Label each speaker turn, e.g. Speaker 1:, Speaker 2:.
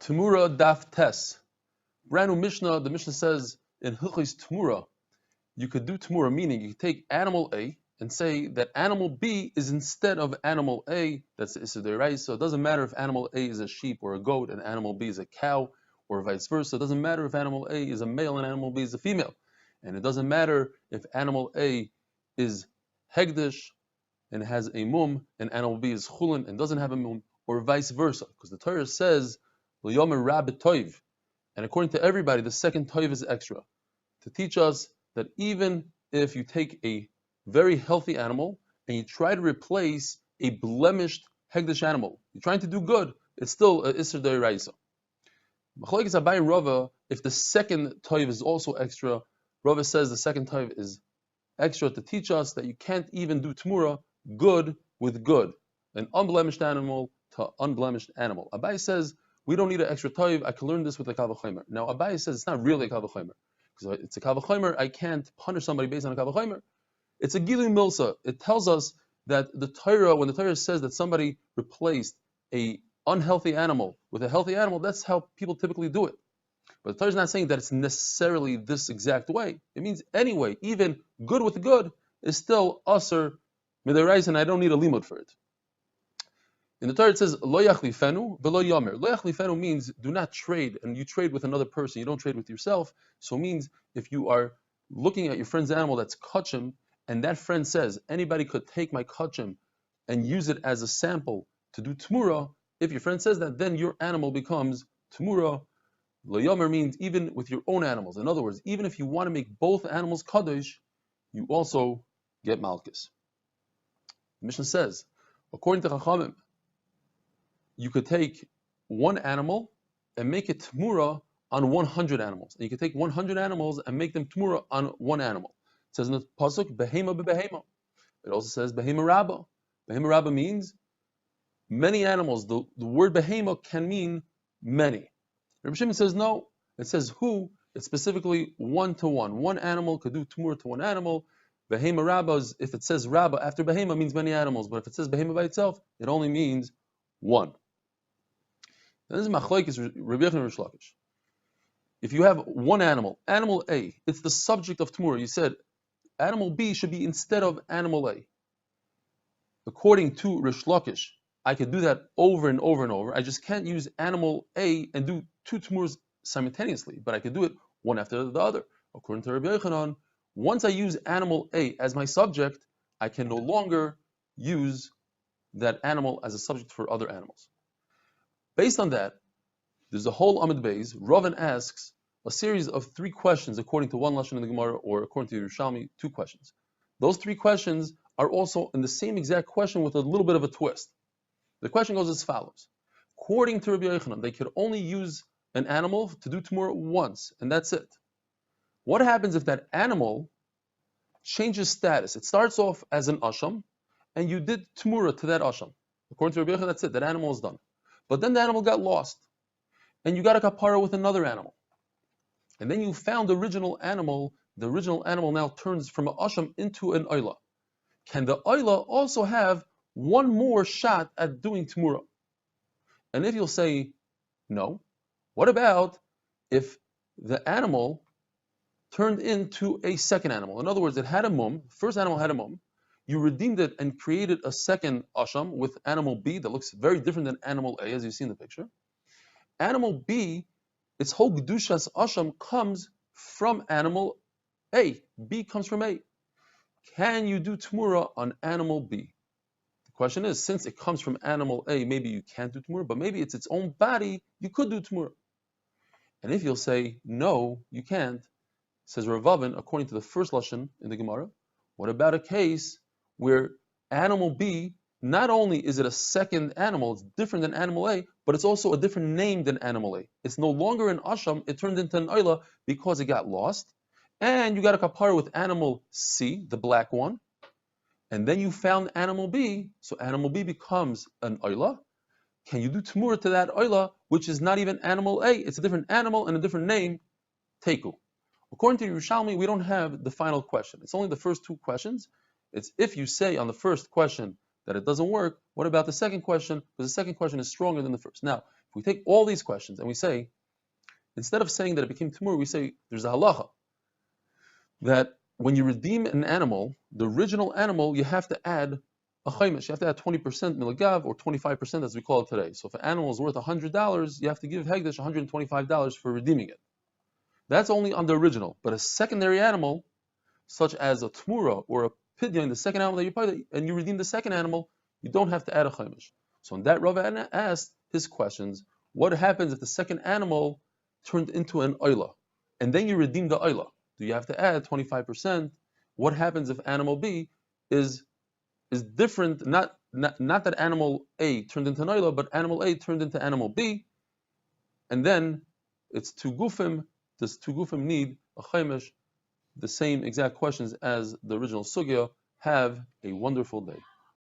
Speaker 1: Temurah Daf Tes. Brand new Mishnah. The Mishnah says in Hilchos Temurah, you could do Temurah, meaning you could take animal A and say that animal B is instead of animal A. That's Issa Deiraisa. So it doesn't matter if animal A is a sheep or a goat and animal B is a cow, or vice versa. It doesn't matter if animal A is a male and animal B is a female. And it doesn't matter if animal A is Hegdish and has a mum, and animal B is Chulin and doesn't have a mum, or vice versa. Because the Torah says, L'yomer Rabbi Toiv. And according to everybody, the second Toiv is extra. To teach us that even if you take a very healthy animal and you try to replace a blemished Hegdish animal, you're trying to do good, it's still a Isser Deiraisa. Machlokes Abai and Rava, if the second Toiv is also extra, Rava says the second Toiv is extra to teach us that you can't even do Temurah good with good, an unblemished animal to unblemished animal. Abai says we don't need an extra Toiv. I can learn this with a Kal V'chomer. Now Abai says it's not really a Kal V'chomer, because it's a Kal V'chomer. I can't punish somebody based on a Kal V'chomer. It's a Gilui Milsa. It tells us that the Torah, when the Torah says that somebody replaced a unhealthy animal with a healthy animal, that's how people typically do it. But the Torah is not saying that it's necessarily this exact way. It means anyway, even good with good is still Asr Midaraisa, and I don't need a limud for it. In the Torah it says, Lo yachlifenu v'lo yomer. Lo yachlifenu means do not trade, and you trade with another person, you don't trade with yourself. So it means if you are looking at your friend's animal that's kachim, and that friend says, anybody could take my kachim and use it as a sample to do Temurah, if your friend says that, then your animal becomes Temurah. Lo yomer means even with your own animals. In other words, even if you want to make both animals kadosh, you also get malchus. The Mishnah says, according to Chachamim, you could take one animal and make it Temurah on 100 animals. And you could take 100 animals and make them Temurah on one animal. It says in the pasuk, behema bebehema. It also says behema rabba. Behema rabba means many animals. The word behema can mean many. Rabbi Shimon says no. It says who? It's specifically 1 to 1. One animal could do Temurah to one animal. Behema rabba, if it says rabba after behema, means many animals. But if it says behema by itself, it only means one. Now this is machlokes Rabbi Yochanan and Rish Lakish. If you have one animal, animal A, it's the subject of Temurah. You said animal B should be instead of animal A. According to Rish Lakish, I could do that over and over and over. I just can't use animal A and do two Temurahs simultaneously, but I could do it one after the other. According to Rabbi Yochanan, once I use animal A as my subject, I can no longer use that animal as a subject for other animals. Based on that, there's a whole Amud Beis. Ravan asks a series of 3 questions according to one Lashon in the Gemara, or according to Yerushalmi, 2 questions. Those 3 questions are also in the same exact question with a little bit of a twist. The question goes as follows. According to Rabbi Yochanan, they could only use an animal to do Temurah once, and that's it. What happens if that animal changes status? It starts off as an asham, and you did Temurah to that asham. According to Rabbi Yochanan, that's it. That animal is done. But then the animal got lost, and you got a kapara with another animal. And then you found the original animal. The original animal now turns from an asham into an oila. Can the oila also have one more shot at doing Temurah? And if you'll say no, what about if the animal turned into a second animal? In other words, it had a mum, first animal had a mum, you redeemed it and created a second asham with animal B that looks very different than animal A, as you see in the picture. Animal B, its whole Gedushas asham comes from animal A. B comes from A. Can you do Temurah on animal B? The question is, since it comes from animal A, maybe you can't do Temurah, but maybe it's its own body, you could do Temurah. And if you'll say, no, you can't, says Rav Avin, according to the first Lashon in the Gemara, what about a case where animal B, not only is it a second animal, it's different than animal A, but it's also a different name than animal A. It's no longer an asham, it turned into an oila because it got lost. And you got a kapara with animal C, the black one, and then you found animal B, so animal B becomes an oila. Can you do Temurah to that oila, which is not even animal A, it's a different animal and a different name, Teku. According to Yerushalmi, we don't have the final question. It's only the first 2 questions. It's if you say on the first question that it doesn't work, what about the second question? Because the second question is stronger than the first. Now, if we take all these questions and we say, instead of saying that it became Temurah, we say there's a halacha that when you redeem an animal, the original animal, you have to add a chaimish. You have to add 20% milagav, or 25% as we call it today. So if an animal is worth $100, you have to give Hegdish $125 for redeeming it. That's only on the original. But a secondary animal, such as a Temurah or a pidyon, the second animal that you pay, and you redeem the second animal, you don't have to add a chaimish. So in that, Rav asked his questions: what happens if the second animal turned into an oila, and then you redeem the oila? Do you have to add 25%? What happens if animal B is different? Not that animal A turned into an oila, but animal A turned into animal B, and then it's two gufim. Does two gufim need a chaimish? The same exact questions as the original sugya. Have a wonderful day.